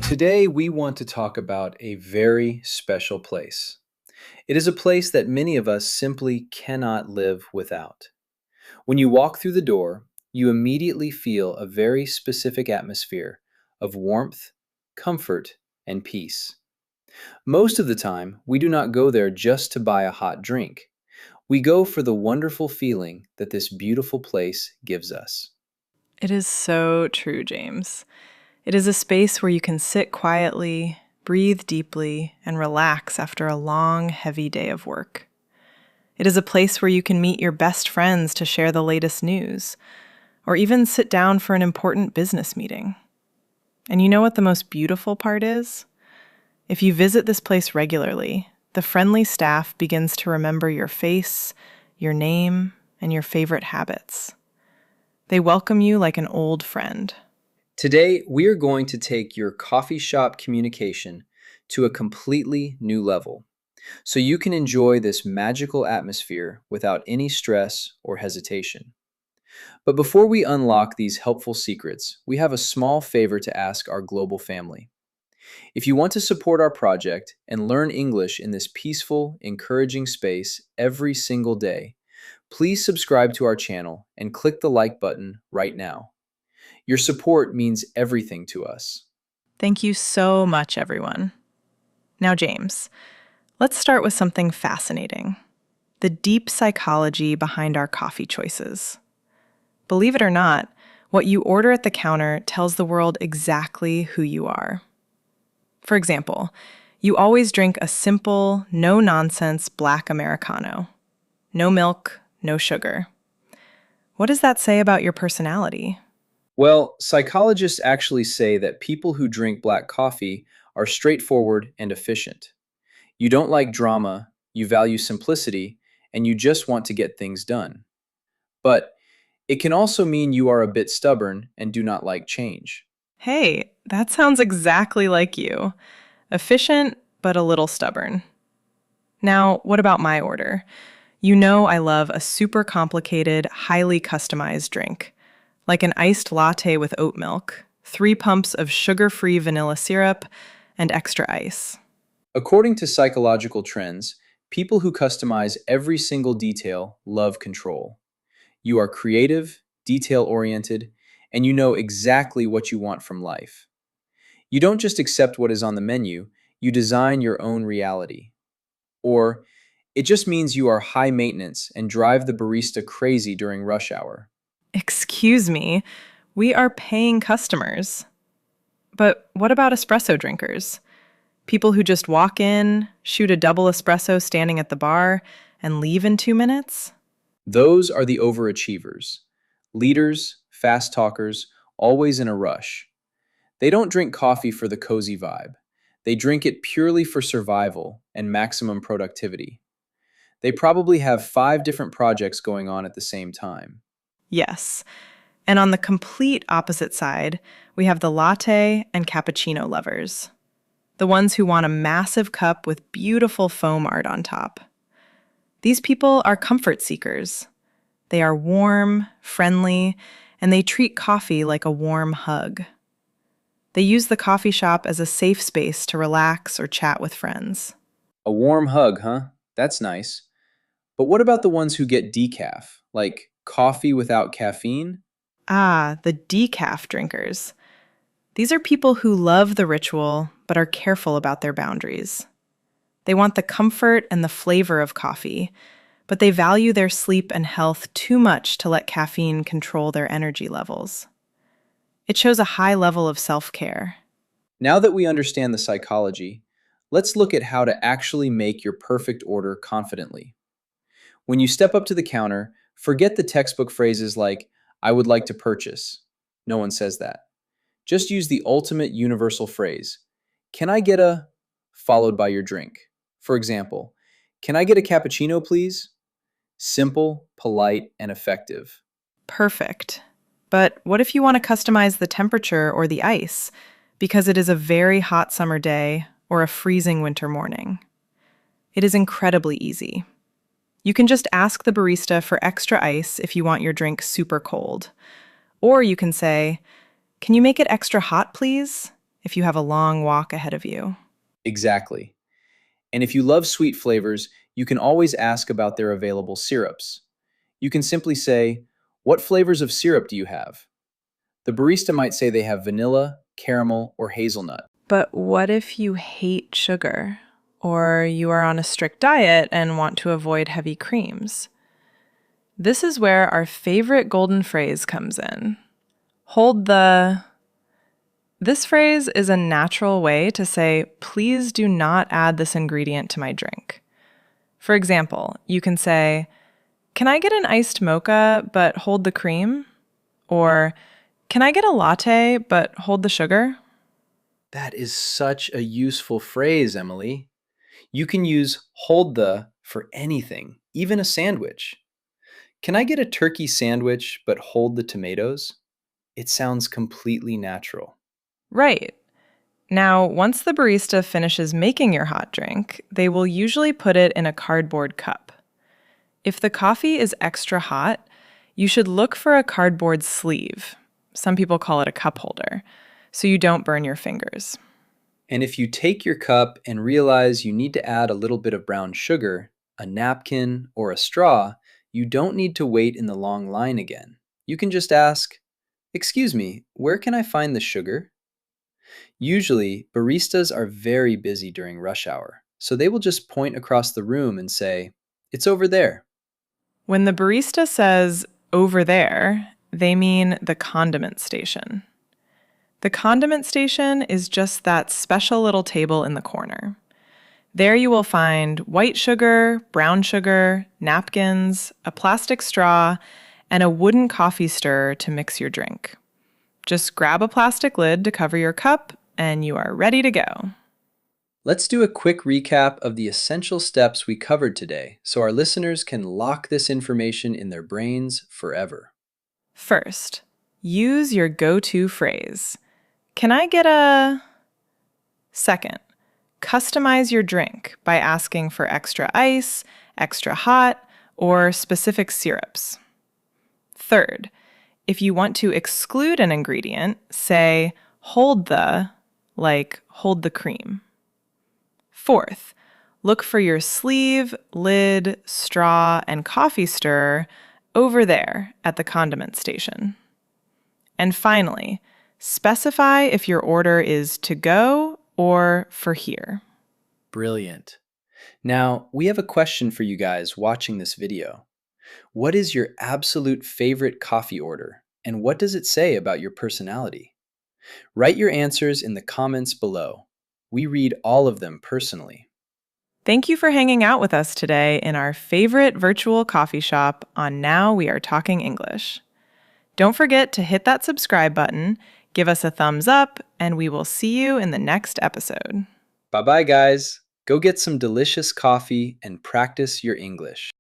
Today, we want to talk about a very special place. It is a place that many of us simply cannot live without. When you walk through the door, you immediately feel a very specific atmosphere of warmth, comfort, and peace. Most of the time, we do not go there just to buy a hot drink. We go for the wonderful feeling that this beautiful place gives us. It is so true, James. It is a space where you can sit quietly, breathe deeply, and relax after a long, heavy day of work. It is a place where you can meet your best friends to share the latest news, or even sit down for an important business meeting. And you know what the most beautiful part is? If you visit this place regularly, the friendly staff begins to remember your face, your name, and your favorite habits. They welcome you like an old friend. Today, we are going to take your coffee shop communication to a completely new level, so you can enjoy this magical atmosphere without any stress or hesitation. But before we unlock these helpful secrets, we have a small favor to ask our global family. If you want to support our project and learn English in this peaceful, encouraging space every single day, please subscribe to our channel and click the like button right now. Your support means everything to us. Thank you so much, everyone. Now, James, let's start with something fascinating: the deep psychology behind our coffee choices. Believe it or not, what you order at the counter tells the world exactly who you are. For example, you always drink a simple, no-nonsense black Americano. No milk, no sugar. What does that say about your personality? Well, psychologists actually say that people who drink black coffee are straightforward and efficient. You don't like drama, you value simplicity, and you just want to get things done. But it can also mean you are a bit stubborn and do not like change. Hey, that sounds exactly like you. Efficient, but a little stubborn. Now, what about my order? You know I love a super complicated, highly customized drink, like an iced latte with oat milk, 3 pumps of sugar-free vanilla syrup, and extra ice. According to psychological trends, people who customize every single detail love control. You are creative, detail-oriented, and you know exactly what you want from life. You don't just accept what is on the menu, you design your own reality. Or it just means you are high maintenance and drive the barista crazy during rush hour. Excuse me, we are paying customers. But what about espresso drinkers? People who just walk in, shoot a double espresso standing at the bar, and leave in 2 minutes? Those are the overachievers. Leaders, fast talkers, always in a rush. They don't drink coffee for the cozy vibe. They drink it purely for survival and maximum productivity. They probably have 5 different projects going on at the same time. Yes. And on the complete opposite side, we have the latte and cappuccino lovers. The ones who want a massive cup with beautiful foam art on top. These people are comfort seekers. They are warm, friendly, and they treat coffee like a warm hug. They use the coffee shop as a safe space to relax or chat with friends. A warm hug, huh? That's nice. But what about the ones who get decaf, like coffee without caffeine? Ah, the decaf drinkers. These are people who love the ritual but are careful about their boundaries. They want the comfort and the flavor of coffee, but they value their sleep and health too much to let caffeine control their energy levels. It shows a high level of self-care. Now that we understand the psychology, let's look at how to actually make your perfect order confidently. When you step up to the counter, forget the textbook phrases like, I would like to purchase. No one says that. Just use the ultimate universal phrase, can I get a, followed by your drink. For example, can I get a cappuccino, please? Simple, polite, and effective. Perfect. But what if you want to customize the temperature or the ice because it is a very hot summer day or a freezing winter morning? It is incredibly easy. You can just ask the barista for extra ice if you want your drink super cold. Or you can say, can you make it extra hot, please? if you have a long walk ahead of you. Exactly. And if you love sweet flavors, you can always ask about their available syrups. You can simply say, "What flavors of syrup do you have?" The barista might say they have vanilla, caramel, or hazelnut. But what if you hate sugar, or you are on a strict diet and want to avoid heavy creams? This is where our favorite golden phrase comes in. Hold the... This phrase is a natural way to say, please do not add this ingredient to my drink. For example, you can say, can I get an iced mocha but hold the cream? Or, can I get a latte but hold the sugar? That is such a useful phrase, Emily. You can use hold the for anything, even a sandwich. Can I get a turkey sandwich but hold the tomatoes? It sounds completely natural. Right. Now, once the barista finishes making your hot drink, they will usually put it in a cardboard cup. If the coffee is extra hot, you should look for a cardboard sleeve. Some people call it a cup holder, so you don't burn your fingers. And if you take your cup and realize you need to add a little bit of brown sugar, a napkin, or a straw, you don't need to wait in the long line again. You can just ask, "Excuse me, where can I find the sugar?" Usually, baristas are very busy during rush hour, so they will just point across the room and say, "It's over there." When the barista says over there, they mean the condiment station. The condiment station is just that special little table in the corner. There you will find white sugar, brown sugar, napkins, a plastic straw, and a wooden coffee stirrer to mix your drink. Just grab a plastic lid to cover your cup, and you are ready to go. Let's do a quick recap of the essential steps we covered today so our listeners can lock this information in their brains forever. First, use your go-to phrase. Can I get a... Second, customize your drink by asking for extra ice, extra hot, or specific syrups. Third, if you want to exclude an ingredient, say hold the, like hold the cream. Fourth, look for your sleeve, lid, straw, and coffee stirrer over there at the condiment station. And finally, specify if your order is to go or for here. Brilliant. Now, we have a question for you guys watching this video. What is your absolute favorite coffee order, and what does it say about your personality? Write your answers in the comments below. We read all of them personally. Thank you for hanging out with us today in our favorite virtual coffee shop on Now We Are Talking English. Don't forget to hit that subscribe button, give us a thumbs up, and we will see you in the next episode. Bye-bye, guys. Go get some delicious coffee and practice your English.